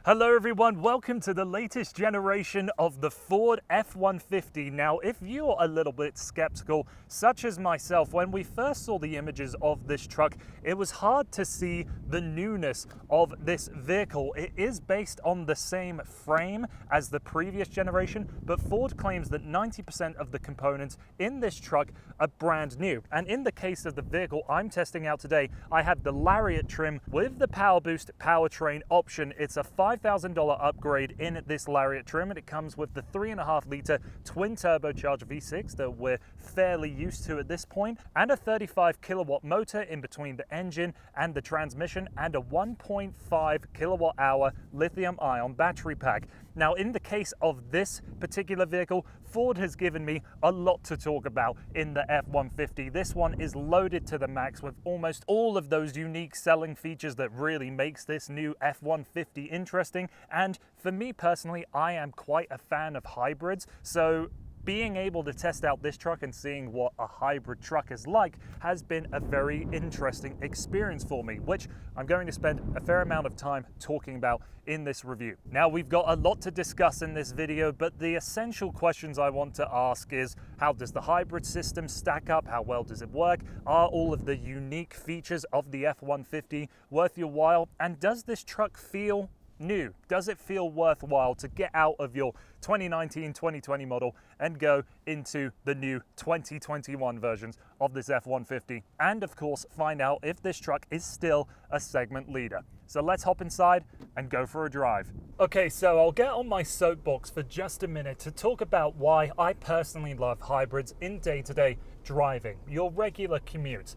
Hello everyone, welcome to the latest generation of the Ford F-150. Now, if you're a little bit skeptical, such as myself, when we first saw the images of this truck, it was hard to see the newness of this vehicle. It is based on the same frame as the previous generation, but Ford claims that 90% of the components in this truck are brand new. And in the case of the vehicle I'm testing out today, I have the Lariat trim with the PowerBoost powertrain option. It's a $5,000 upgrade in this Lariat trim, and it comes with the 3.5-litre twin turbocharged V6 that we're fairly used to at this point, and a 35 kilowatt motor in between the engine and the transmission, and a 1.5 kilowatt hour lithium ion battery pack. Now, in the case of this particular vehicle, Ford has given me a lot to talk about in the F-150. This one is loaded to the max with almost all of those unique selling features that really makes this new F-150 interesting. And for me personally, I am quite a fan of hybrids, so being able to test out this truck and seeing what a hybrid truck is like has been a very interesting experience for me, which I'm going to spend a fair amount of time talking about in this review. Now, we've got a lot to discuss in this video, but the essential questions I want to ask is, how does the hybrid system stack up? How well does it work? Are all of the unique features of the F-150 worth your while? And does this truck feel new? Does it feel worthwhile to get out of your 2019-2020 model and go into the new 2021 versions of this F-150? And of course, find out if this truck is still a segment leader. So let's hop inside and go for a drive. Okay, so I'll get on my soapbox for just a minute to talk about why I personally love hybrids in day-to-day driving, your regular commute.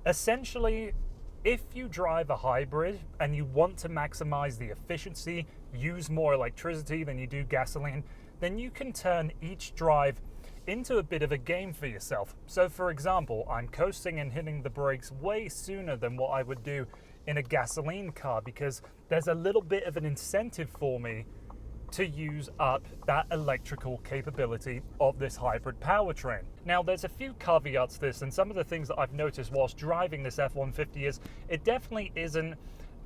Essentially, if you drive a hybrid and you want to maximize the efficiency, use more electricity than you do gasoline, then you can turn each drive into a bit of a game for yourself. So for example, I'm coasting and hitting the brakes way sooner than what I would do in a gasoline car, because there's a little bit of an incentive for me to use up that electrical capability of this hybrid powertrain. Now, there's a few caveats to this, and some of the things that I've noticed whilst driving this F-150 is it definitely isn't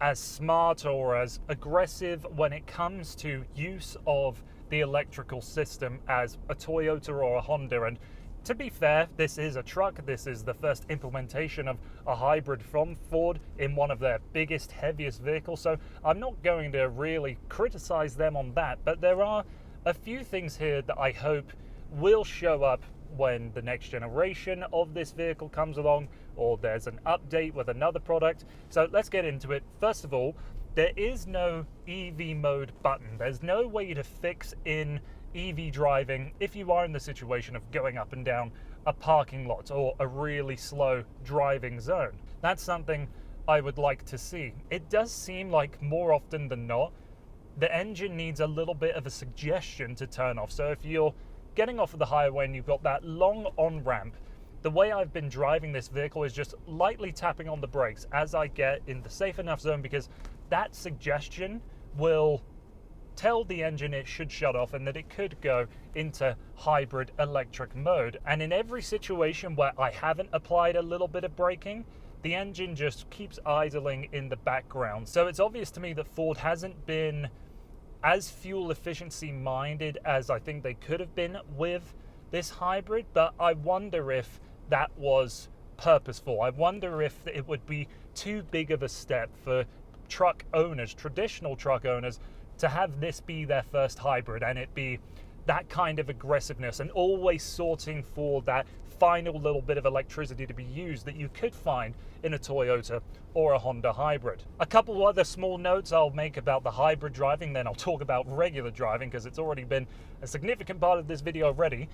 as smart or as aggressive when it comes to use of the electrical system as a Toyota or a Honda. And to be fair, this is a truck. This is the first implementation of a hybrid from Ford in one of their biggest, heaviest vehicles, so I'm not going to really criticize them on that, but there are a few things here that I hope will show up when the next generation of this vehicle comes along, or there's an update with another product. So let's get into it. First of all, there is no EV mode button. There's no way to fix in EV driving if you are in the situation of going up and down a parking lot or a really slow driving zone. That's something I would like to see. It does seem like more often than not, the engine needs a little bit of a suggestion to turn off. So if you're getting off of the highway and you've got that long on-ramp, the way I've been driving this vehicle is just lightly tapping on the brakes as I get in the safe enough zone, because that suggestion will tell the engine it should shut off and that it could go into hybrid electric mode. And in every situation where I haven't applied a little bit of braking, the engine just keeps idling in the background. So it's obvious to me that Ford hasn't been as fuel efficiency minded as I think they could have been with this hybrid, but I wonder if that was purposeful. I wonder if it would be too big of a step for truck owners, traditional truck owners, to have this be their first hybrid and it be that kind of aggressiveness and always sorting for that final little bit of electricity to be used that you could find in a Toyota or a Honda hybrid. A couple other small notes I'll make about the hybrid driving, then I'll talk about regular driving because it's already been a significant part of this video already.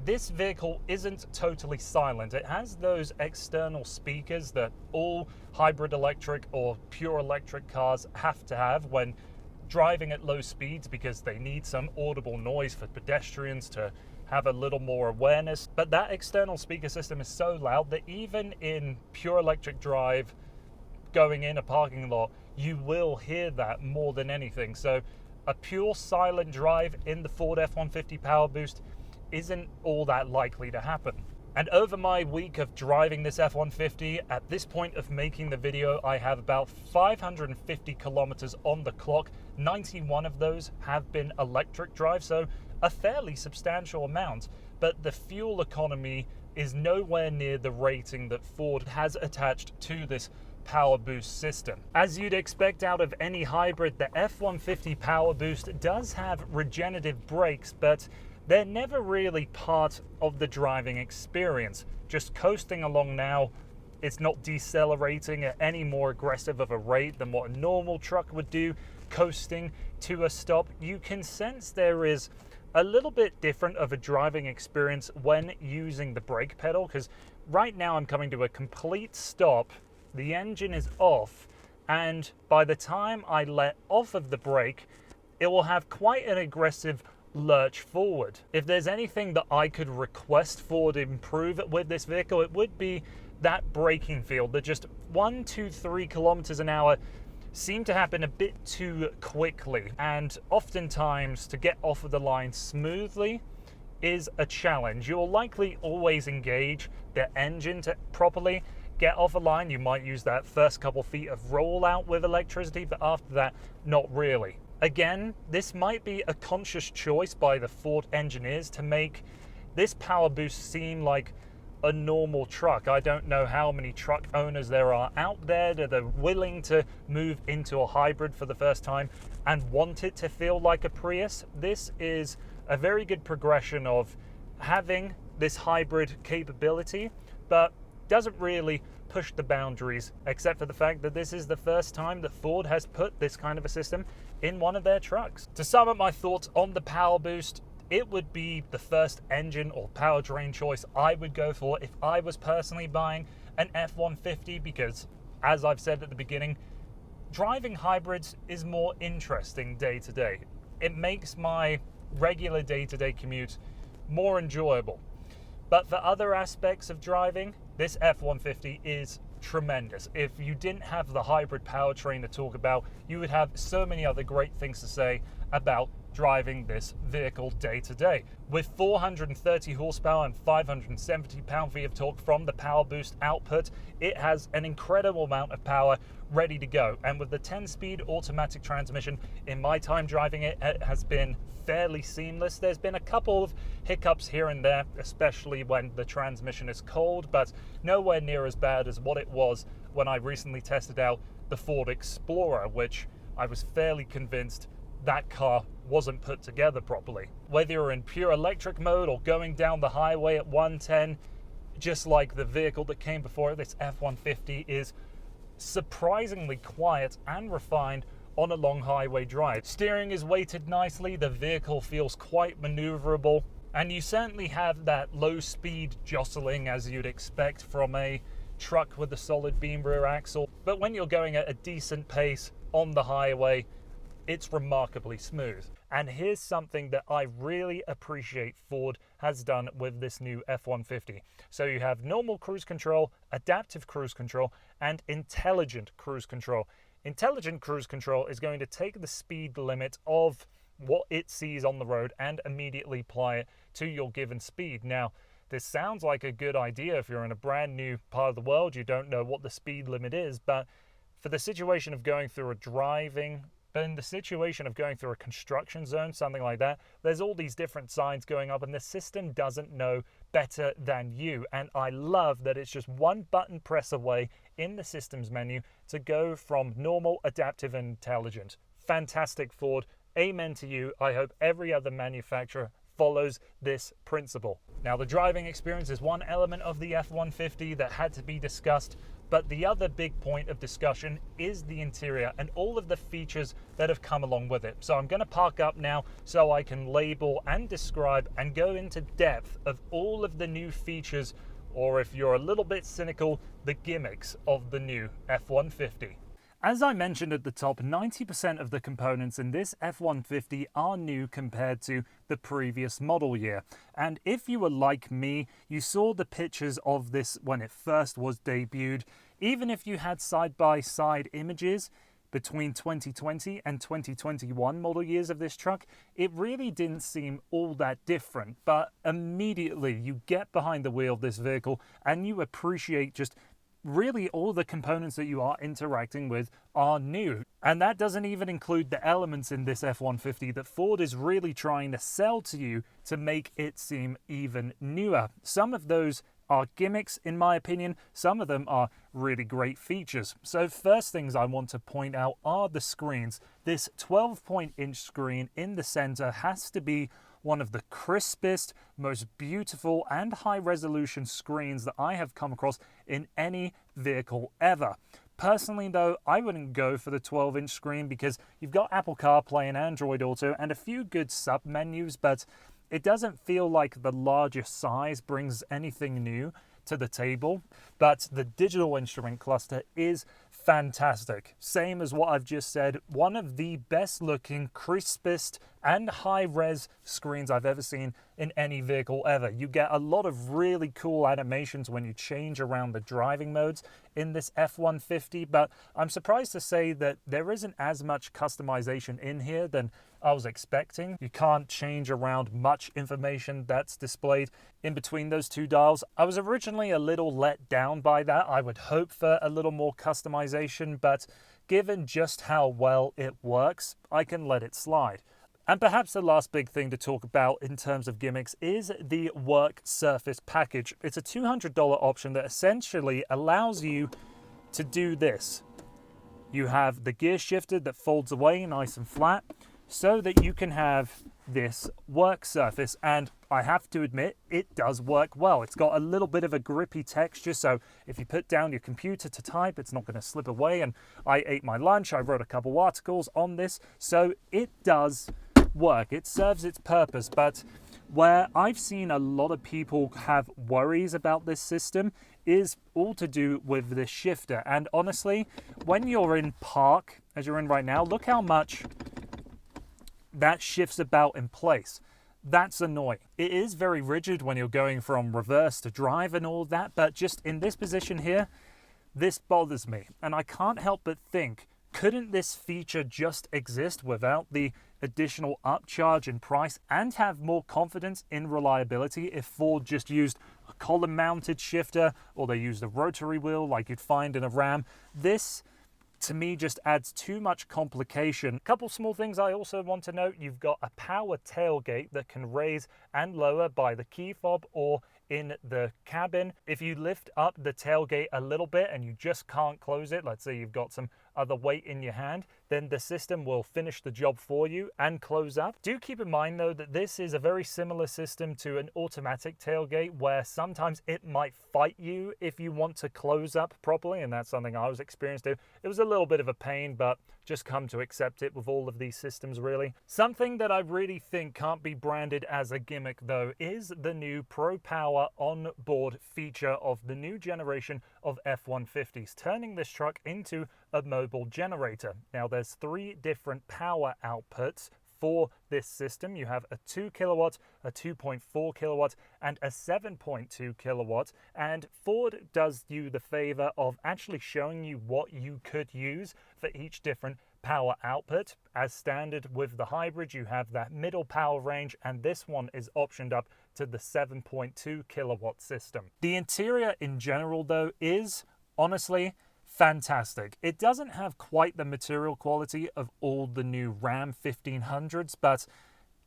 This vehicle isn't totally silent. It has those external speakers that all hybrid electric or pure electric cars have to have when driving at low speeds, because they need some audible noise for pedestrians to have a little more awareness. But that external speaker system is so loud that even in pure electric drive, going in a parking lot, you will hear that more than anything. So a pure silent drive in the Ford F-150 PowerBoost isn't all that likely to happen. And over my week of driving this F-150, at this point of making the video, I have about 550 kilometers on the clock. 91 of those have been electric drive, so a fairly substantial amount. But the fuel economy is nowhere near the rating that Ford has attached to this PowerBoost system. As you'd expect out of any hybrid, the F-150 PowerBoost does have regenerative brakes, but they're never really part of the driving experience. Just coasting along now, it's not decelerating at any more aggressive of a rate than what a normal truck would do, coasting to a stop. You can sense there is a little bit different of a driving experience when using the brake pedal, because right now I'm coming to a complete stop, the engine is off, and by the time I let off of the brake, it will have quite an aggressive lurch forward. If there's anything that I could request Ford improve with this vehicle, it would be that braking feel. That just 1, 2, 3 kilometers an hour seem to happen a bit too quickly, and oftentimes to get off of the line smoothly is a challenge. You'll likely always engage the engine to properly get off a line. You might use that first couple feet of rollout with electricity, but after that, not really. Again, this might be a conscious choice by the Ford engineers to make this PowerBoost seem like a normal truck. I don't know how many truck owners there are out there that are willing to move into a hybrid for the first time and want it to feel like a Prius. This is a very good progression of having this hybrid capability, but doesn't really push the boundaries, except for the fact that this is the first time that Ford has put this kind of a system in one of their trucks. To sum up my thoughts on the PowerBoost, it would be the first engine or powertrain choice I would go for if I was personally buying an F-150, because, as I've said at the beginning, driving hybrids is more interesting day to day. It makes my regular day-to-day commute more enjoyable. But for other aspects of driving, this F-150 is tremendous. If you didn't have the hybrid powertrain to talk about, you would have so many other great things to say about driving this vehicle day to day. With 430 horsepower and 570 pound-feet of torque from the PowerBoost output, it has an incredible amount of power ready to go. And with the 10-speed automatic transmission, in my time driving it, it has been fairly seamless. There's been a couple of hiccups here and there, especially when the transmission is cold, but nowhere near as bad as what it was when I recently tested out the Ford Explorer, which I was fairly convinced that car wasn't put together properly. Whether you're in pure electric mode or going down the highway at 110, just like the vehicle that came before it, this F-150 is surprisingly quiet and refined on a long highway drive. Steering is weighted nicely, the vehicle feels quite maneuverable, and you certainly have that low speed jostling as you'd expect from a truck with a solid beam rear axle. But when you're going at a decent pace on the highway, it's remarkably smooth. And here's something that I really appreciate Ford has done with this new F-150. So you have normal cruise control, adaptive cruise control, and intelligent cruise control. Intelligent cruise control is going to take the speed limit of what it sees on the road and immediately apply it to your given speed. Now, this sounds like a good idea if you're in a brand new part of the world, you don't know what the speed limit is, but for the situation of going through in the situation of going through a construction zone, something like that, there's all these different signs going up and the system doesn't know better than you. And I love that it's just one button press away in the systems menu to go from normal, adaptive, and intelligent. Fantastic, Ford. Amen to you. I hope every other manufacturer follows this principle. Now, the driving experience is one element of the F-150 that had to be discussed, but the other big point of discussion is the interior and all of the features that have come along with it. So I'm going to park up now so I can label and describe and go into depth of all of the new features, or if you're a little bit cynical, the gimmicks of the new F-150. As I mentioned at the top, 90% of the components in this F-150 are new compared to the previous model year. And if you were like me, you saw the pictures of this when it first was debuted. Even if you had side-by-side images, between 2020 and 2021 model years of this truck, it really didn't seem all that different. But immediately you get behind the wheel of this vehicle and you appreciate just really all the components that you are interacting with are new. And that doesn't even include the elements in this F-150 that Ford is really trying to sell to you to make it seem even newer. Some of those are gimmicks, in my opinion. Some of them are really great features. So first things I want to point out are the screens. This 12-point-inch screen in the center has to be one of the crispest, most beautiful and high-resolution screens that I have come across in any vehicle ever. Personally though, I wouldn't go for the 12-inch screen because you've got Apple CarPlay and Android Auto and a few good sub-menus, but it doesn't feel like the larger size brings anything new to the table. But the digital instrument cluster is fantastic. Same as what I've just said, one of the best looking, crispest and high-res screens I've ever seen in any vehicle ever. You get a lot of really cool animations when you change around the driving modes in this F-150, but I'm surprised to say that there isn't as much customization in here than I was expecting. You can't change around much information that's displayed in between those two dials. I was originally a little let down by that. I would hope for a little more customization, but given just how well it works, I can let it slide. And perhaps the last big thing to talk about in terms of gimmicks is the work surface package. It's a $200 option that essentially allows you to do this. You have the gear shifter that folds away nice and flat so that you can have this work surface, and I have to admit it does work well. It's got a little bit of a grippy texture, so if you put down your computer to type, it's not going to slip away. And I ate my lunch, I wrote a couple articles on this, so it does work. It serves its purpose. But where I've seen a lot of people have worries about this system is all to do with the shifter. And honestly, when you're in park, as you're in right now, look how much that shifts about in place. That's annoying. It is very rigid when you're going from reverse to drive and all that, but just in this position here, this bothers me. And I can't help but think, couldn't this feature just exist without the additional upcharge in price and have more confidence in reliability if Ford just used a column-mounted shifter or they used a rotary wheel like you'd find in a Ram? This, to me, just adds too much complication. A couple small things I also want to note. You've got a power tailgate that can raise and lower by the key fob or in the cabin. If you lift up the tailgate a little bit and you just can't close it, let's say you've got some other weight in your hand, then the system will finish the job for you and close up. Do keep in mind though that this is a very similar system to an automatic tailgate where sometimes it might fight you if you want to close up properly, and that's something I was experienced to. It was a little bit of a pain, but just come to accept it with all of these systems really. Something that I really think can't be branded as a gimmick though is the new ProPower onboard feature of the new generation of F-150s, turning this truck into a mobile generator. Now there's 3 different power outputs for this system. You have a 2 kilowatt, a 2.4 kilowatt, and a 7.2 kilowatt. And Ford does you the favor of actually showing you what you could use for each different power output. As standard with the hybrid, you have that middle power range, and this one is optioned up to the 7.2 kilowatt system. The interior in general though is honestly fantastic. It doesn't have quite the material quality of all the new Ram 1500s, but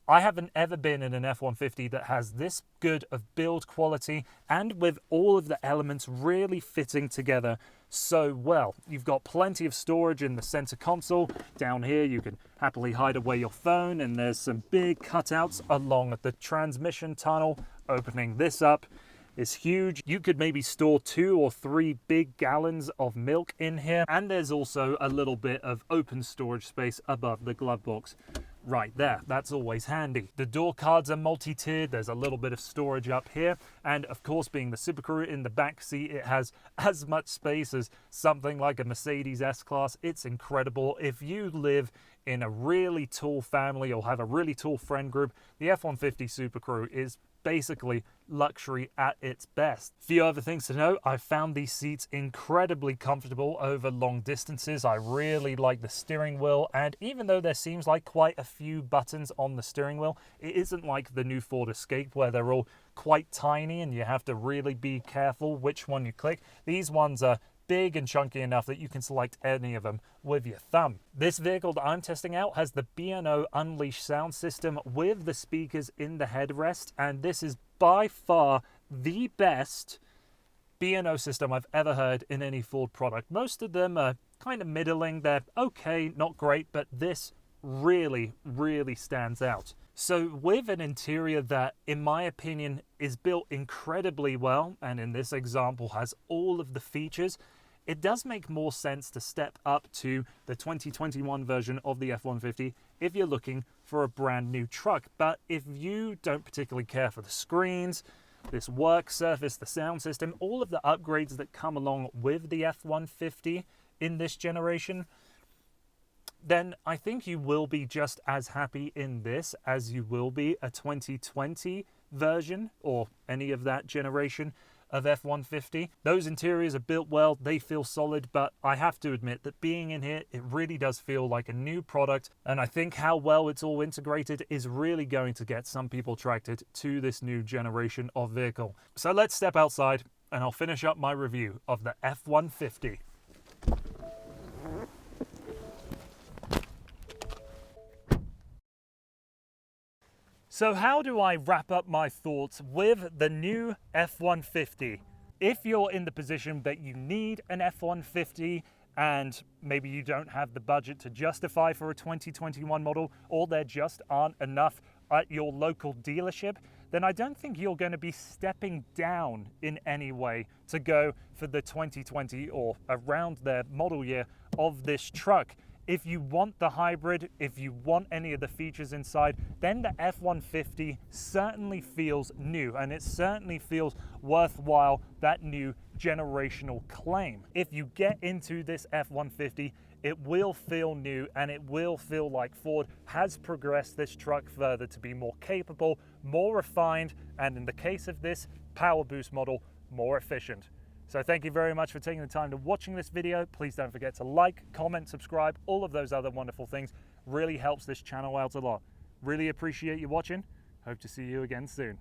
I haven't ever been in an F-150 that has this good of build quality and with all of the elements really fitting together so well. You've got plenty of storage in the center console. Down here you can happily hide away your phone, and there's some big cutouts along the transmission tunnel. Opening this up is huge. You could maybe store 2 or 3 big gallons of milk in here, and there's also a little bit of open storage space above the glove box right there. That's always handy. The door cards are multi-tiered. There's a little bit of storage up here, and of course, being the Super Crew in the back seat, it has as much space as something like a Mercedes S-Class. It's incredible. If you live in a really tall family or have a really tall friend group, the F-150 Super Crew is basically luxury at its best. Few other things to note: I found these seats incredibly comfortable over long distances. I really like the steering wheel, and even though there seems like quite a few buttons on the steering wheel, it isn't like the new Ford Escape where they're all quite tiny and you have to really be careful which one you click. These ones are big and chunky enough that you can select any of them with your thumb. This vehicle that I'm testing out has the B&O Unleashed sound system with the speakers in the headrest, and this is by far the best B&O system I've ever heard in any Ford product. Most of them are kind of middling, they're okay, not great, but this really, really stands out. So with an interior that, in my opinion, is built incredibly well, and in this example has all of the features, it does make more sense to step up to the 2021 version of the F-150 if you're looking for a brand new truck. But if you don't particularly care for the screens, this work surface, the sound system, all of the upgrades that come along with the F-150 in this generation, then I think you will be just as happy in this as you will be a 2020 version or any of that generation of F-150. Those interiors are built well, they feel solid, but I have to admit that being in here, it really does feel like a new product, and I think how well it's all integrated is really going to get some people attracted to this new generation of vehicle. So let's step outside and I'll finish up my review of the F-150. So how do I wrap up my thoughts with the new F-150? If you're in the position that you need an F-150 and maybe you don't have the budget to justify for a 2021 model, or there just aren't enough at your local dealership, then I don't think you're going to be stepping down in any way to go for the 2020 or around the model year of this truck. If you want the hybrid, if you want any of the features inside, then the F-150 certainly feels new, and it certainly feels worthwhile that new generational claim. If you get into this F-150, it will feel new, and it will feel like Ford has progressed this truck further to be more capable, more refined, and in the case of this PowerBoost model, more efficient. So thank you very much for taking the time to watching this video. Please don't forget to like, comment, subscribe, all of those other wonderful things. Really helps this channel out a lot. Really appreciate you watching. Hope to see you again soon.